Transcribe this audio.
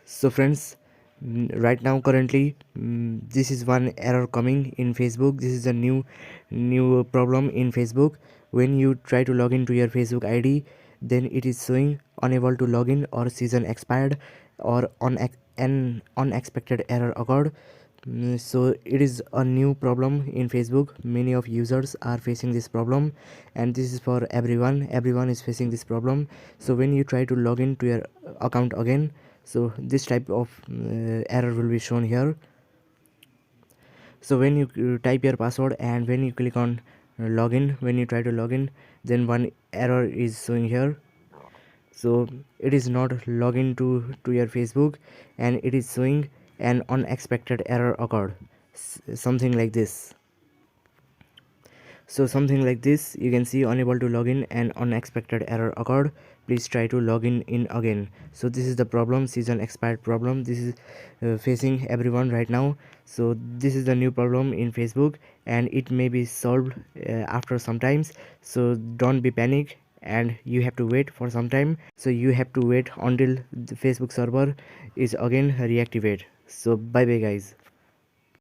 So friends, right now currently this is one error coming in Facebook. This is a new problem in Facebook. When you try to log into your Facebook ID, then it is showing unable to log in, or season expired, or an unexpected error occurred. So it is a new problem in Facebook. Many of users are facing this problem, and this is for everyone is facing this problem. So when you try to log in to your account again, so this type of error will be shown here. So when you type your password and when you click on login, when you try to log in, then one error is showing here. So it is not login to your Facebook, and it is showing an unexpected error occurred, something like this. So something like this, you can see unable to log in and unexpected error occurred, please try to log in again. So this is the problem, season expired problem. This is facing everyone right now. So this is the new problem in Facebook, and it may be solved after some times. So don't be panic, and you have to wait for some time. So you have to wait until the Facebook server is again reactivate. So bye bye guys.